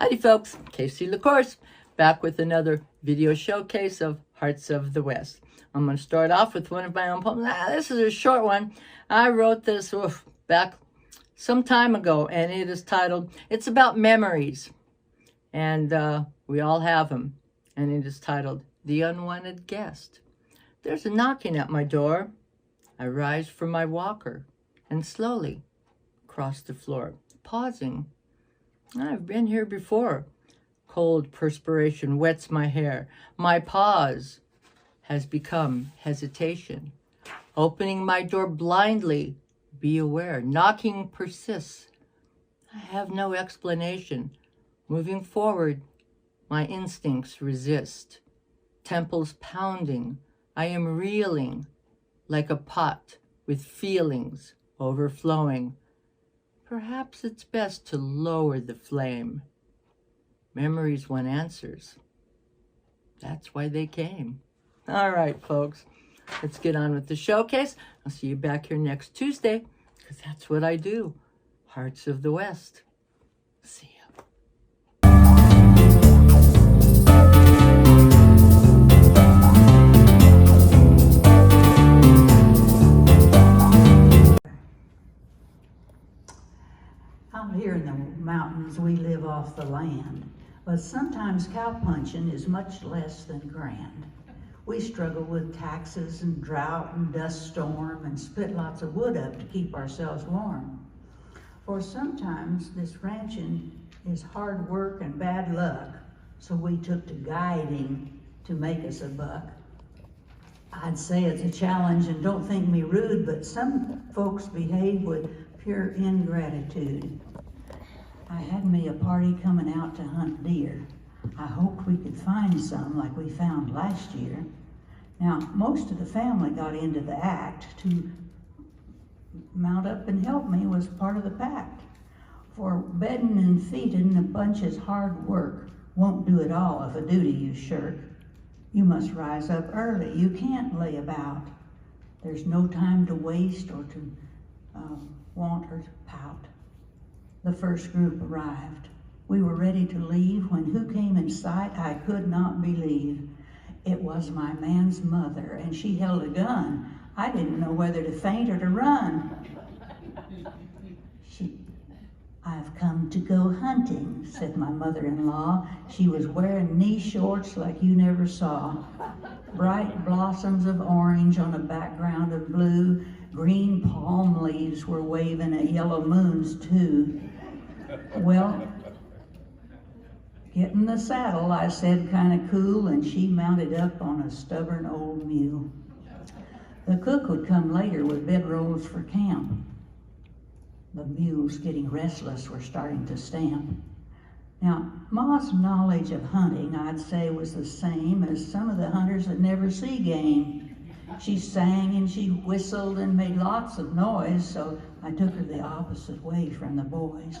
Howdy folks, Casey LaCourse, back with another video showcase of Hearts of the West. I'm going to start off with one of my own poems. This is a short one. I wrote this back some time ago, and it is titled, it's about memories. And we all have them. And it is titled, The Unwanted Guest. There's a knocking at my door. I rise from my walker and slowly cross the floor, pausing. I've been here before. Cold perspiration wets my hair. My pause has become hesitation. Opening my door blindly, be aware. Knocking persists. I have no explanation. Moving forward, my instincts resist. Temples pounding. I am reeling like a pot with feelings overflowing. Perhaps it's best to lower the flame. Memories want answers. That's why they came. All right, folks, let's get on with the showcase. I'll see you back here next Tuesday, because that's what I do. Hearts of the West. See ya. Out here in the mountains, we live off the land, but sometimes cowpunching is much less than grand. We struggle with taxes and drought and dust storm and split lots of wood up to keep ourselves warm. For sometimes this ranching is hard work and bad luck, so we took to guiding to make us a buck. I'd say it's a challenge, and don't think me rude, but some folks behave with pure ingratitude. I had me a party coming out to hunt deer. I hoped we could find some like we found last year. Now, most of the family got into the act. To mount up and help me was part of the pact. For bedding and feeding a bunch's hard work won't do it all if a duty you shirk. You must rise up early. You can't lay about. There's no time to waste or to want or to pout. The first group arrived. We were ready to leave when who came in sight I could not believe. It was my man's mother, and she held a gun. I didn't know whether to faint or to run. I've come to go hunting, said my mother-in-law. She was wearing knee shorts like you never saw. Bright blossoms of orange on a background of blue. Green palm leaves were waving at yellow moons too. Well, get in the saddle, I said kind of cool, and she mounted up on a stubborn old mule. The cook would come later with bedrolls for camp. The mules, getting restless, were starting to stamp. Now, Ma's knowledge of hunting, I'd say, was the same as some of the hunters that never see game. She sang and she whistled and made lots of noise, so I took her the opposite way from the boys.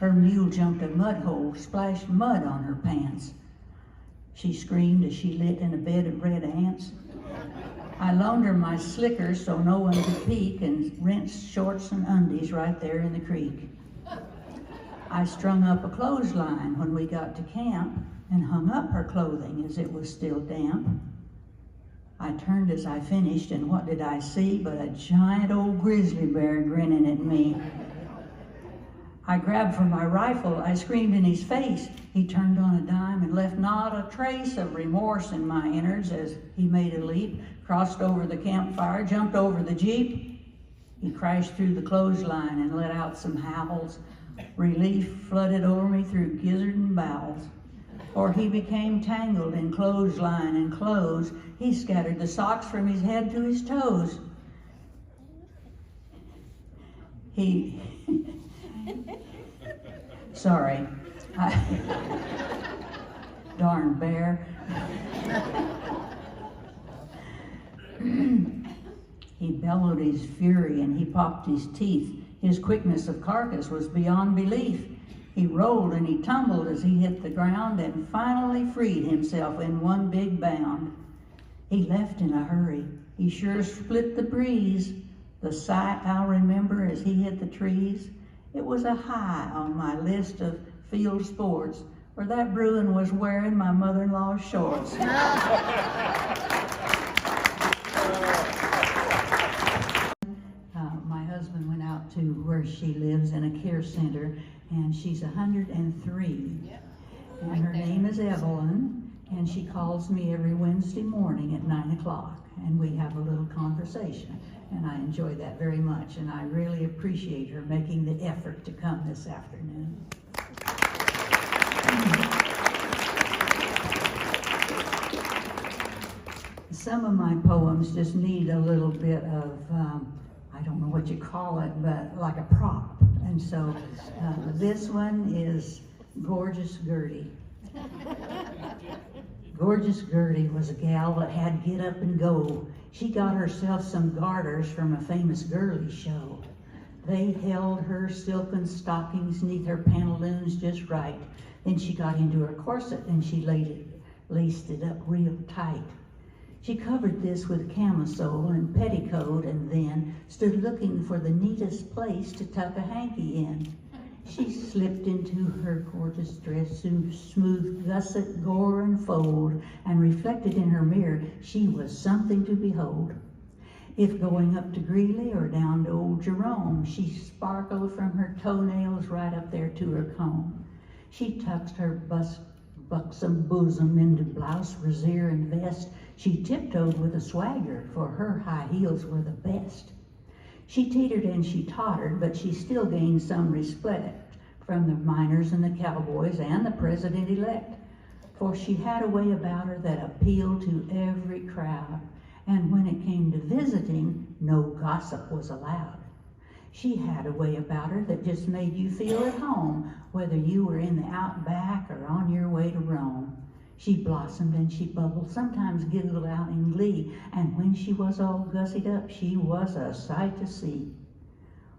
Her mule jumped a mud hole, splashed mud on her pants. She screamed as she lit in a bed of red ants. I loaned her my slicker so no one could peek and rinsed shorts and undies right there in the creek. I strung up a clothesline when we got to camp and hung up her clothing as it was still damp. I turned as I finished, and what did I see but a giant old grizzly bear grinning at me. I grabbed for my rifle. I screamed in his face. He turned on a dime and left not a trace of remorse in my innards as he made a leap, crossed over the campfire, jumped over the Jeep. He crashed through the clothesline and let out some howls. Relief flooded over me through gizzard and bowels. For he became tangled in clothesline and clothes. He scattered the socks from his head to his toes. Sorry. Darn bear. He bellowed his fury and he popped his teeth. His quickness of carcass was beyond belief. He rolled and he tumbled as he hit the ground and finally freed himself in one big bound. He left in a hurry. He sure split the breeze. The sight I'll remember as he hit the trees. It was a high on my list of field sports, where that Bruin was wearing my mother-in-law's shorts. My husband went out to where she lives in a care center, and she's 103. And her name is Evelyn, and she calls me every Wednesday morning at 9 o'clock, and we have a little conversation. And I enjoy that very much, and I really appreciate her making the effort to come this afternoon. Some of my poems just need a little bit of, I don't know what you call it, but like a prop. And so this one is Gorgeous Gertie. Gorgeous Gertie was a gal that had get up and go. She got herself some garters from a famous girly show. They held her silken stockings neath her pantaloons just right. Then she got into her corset and she laced it up real tight. She covered this with camisole and petticoat and then stood looking for the neatest place to tuck a hanky in. She slipped into her gorgeous dress, smooth gusset, gore, and fold, and reflected in her mirror she was something to behold. If going up to Greeley or down to old Jerome, she sparkled from her toenails right up there to her comb. She tucked her buxom bosom into blouse, brassiere, and vest. She tiptoed with a swagger, for her high heels were the best. She teetered and she tottered, but she still gained some respect from the miners and the cowboys and the president-elect, for she had a way about her that appealed to every crowd, and when it came to visiting, no gossip was allowed. She had a way about her that just made you feel at home, whether you were in the outback or on your way to Rome. She blossomed and she bubbled, sometimes giggled out in glee, and when she was all gussied up, she was a sight to see.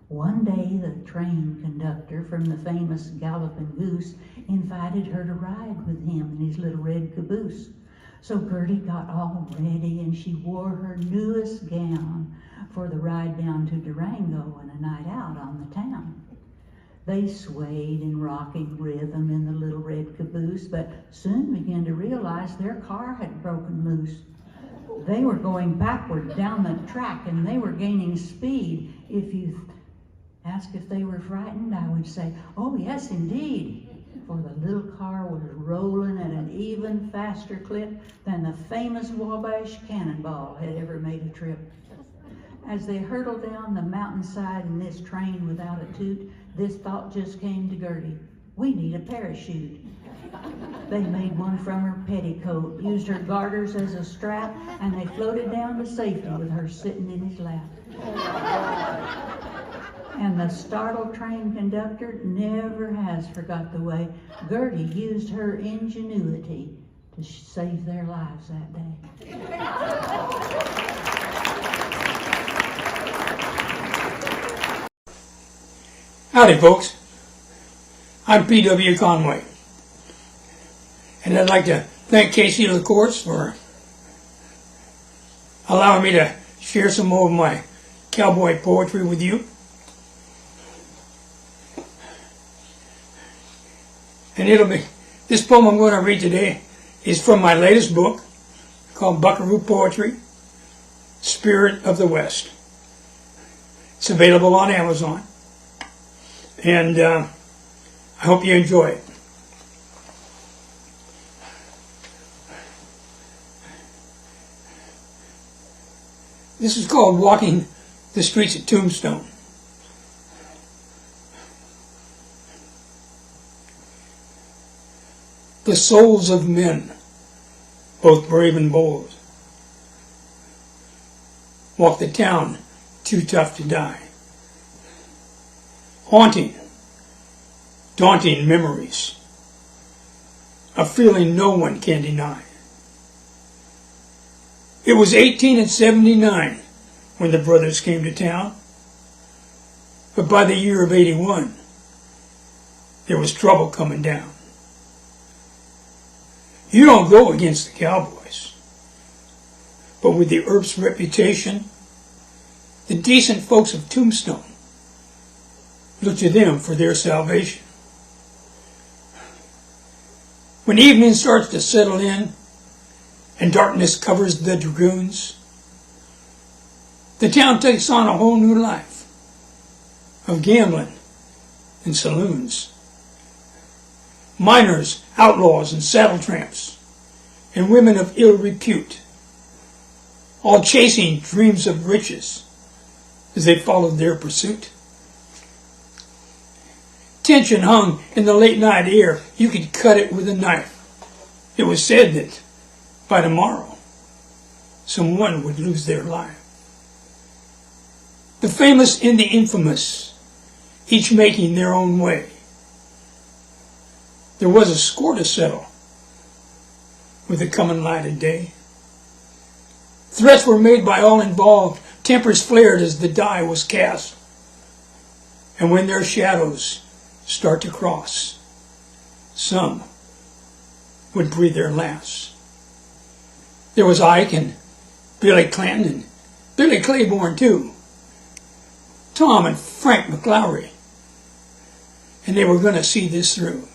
One day the train conductor from the famous Galloping Goose invited her to ride with him in his little red caboose. So Gertie got all ready and she wore her newest gown for the ride down to Durango and a night out on the town. They swayed in rocking rhythm in the little red caboose, but soon began to realize their car had broken loose. They were going backward down the track and they were gaining speed. If you ask if they were frightened, I would say, oh yes, indeed. For the little car was rolling at an even faster clip than the famous Wabash Cannonball had ever made a trip. As they hurtled down the mountainside in this train without a toot, this thought just came to Gertie: we need a parachute. They made one from her petticoat, used her garters as a strap, and they floated down to safety with her sitting in his lap. And the startled train conductor never has forgot the way Gertie used her ingenuity to save their lives that day. Howdy, folks. I'm PW Conway, and I'd like to thank Casey LaCourse for allowing me to share some more of my cowboy poetry with you. And this poem I'm going to read today is from my latest book called Buckaroo Poetry, Spirit of the West. It's available on Amazon. And I hope you enjoy it. This is called Walking the Streets of Tombstone. The souls of men, both brave and bold, walk the town too tough to die. Haunting, daunting memories, a feeling no one can deny. It was 1879 when the brothers came to town, but by the year of 81, there was trouble coming down. You don't go against the cowboys, but with the Earp's reputation, the decent folks of Tombstone look to them for their salvation. When evening starts to settle in and darkness covers the dragoons, the town takes on a whole new life of gambling and saloons. Miners, outlaws, and saddle tramps, and women of ill repute, all chasing dreams of riches as they followed their pursuit. Tension hung in the late night air. You could cut it with a knife. It was said that by tomorrow, someone would lose their life. The famous and the infamous, each making their own way. There was a score to settle with the coming light of day. Threats were made by all involved. Tempers flared as the die was cast. And when their shadows start to cross, some would breathe their last. There was Ike and Billy Clanton and Billy Claiborne too. Tom and Frank McLowry. And they were going to see this through.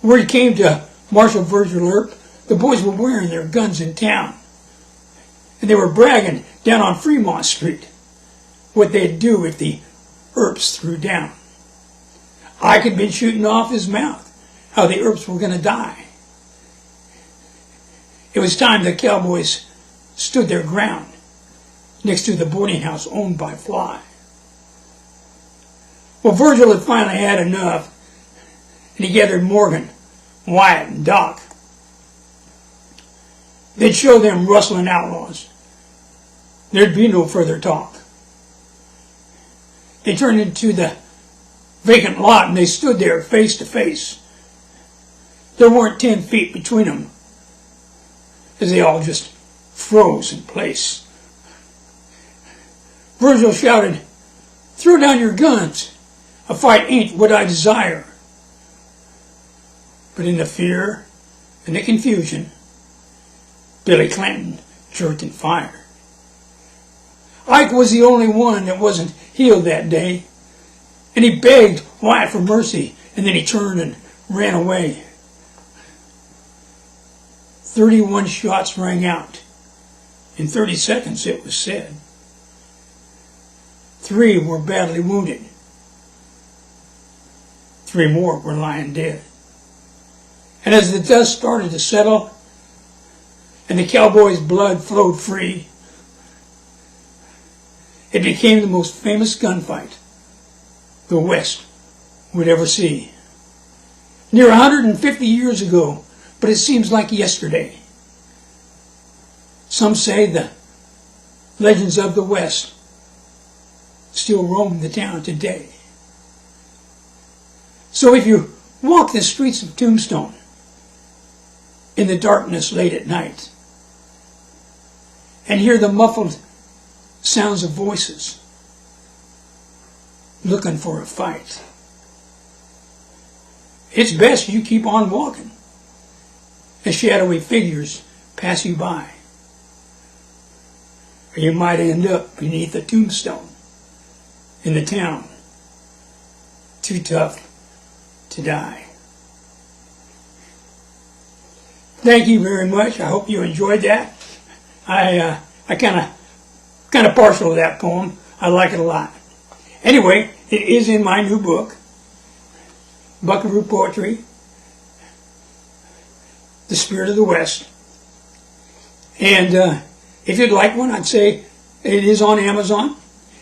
Word came to Marshal Virgil Earp. The boys were wearing their guns in town. And they were bragging down on Fremont Street what they'd do if the Earps threw down. Ike had been shooting off his mouth how the Earps were going to die. It was time the cowboys stood their ground next to the boarding house owned by Fly. Well, Virgil had finally had enough, and he gathered Morgan, Wyatt, and Doc. They'd show them rustling outlaws. There'd be no further talk. They turned into the vacant lot, and they stood there face to face. There weren't 10 feet between them, as they all just froze in place. Virgil shouted, "Throw down your guns. A fight ain't what I desire." But in the fear and the confusion, Billy Clanton jerked and fired. Ike was the only one that wasn't healed that day, and he begged Wyatt for mercy, and then he turned and ran away. 31 shots rang out. In 30 seconds, it was said. 3 were badly wounded. 3 more were lying dead. And as the dust started to settle and the cowboys' blood flowed free, it became the most famous gunfight the West would ever see. Near 150 years ago, but it seems like yesterday. Some say the legends of the West still roam the town today. So if you walk the streets of Tombstone in the darkness late at night and hear the muffled sounds of voices looking for a fight, it's best you keep on walking as shadowy figures pass you by, or you might end up beneath a tombstone in the town too tough to die. Thank you very much. I hope you enjoyed that. I kind of partial to that poem. I like it a lot. Anyway, it is in my new book, Buckaroo Poetry, The Spirit of the West. And if you'd like one, I'd say it is on Amazon.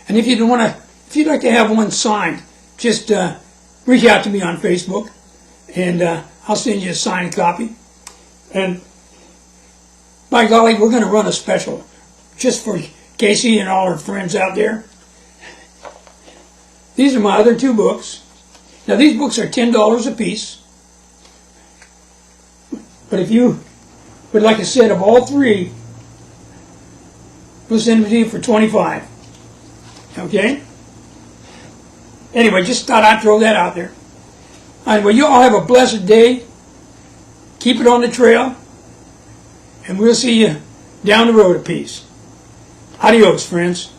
And if you'd like to have one signed, just reach out to me on Facebook, and I'll send you a signed copy. And by golly, we're going to run a special just for Casey and all her friends out there. These are my other 2 books. Now, these books are $10 a piece. But if you would like a set of all 3, we'll send them to you for $25. Okay? Anyway, just thought I'd throw that out there. All right, well, you all have a blessed day. Keep it on the trail. And we'll see you down the road a piece. Adios, friends.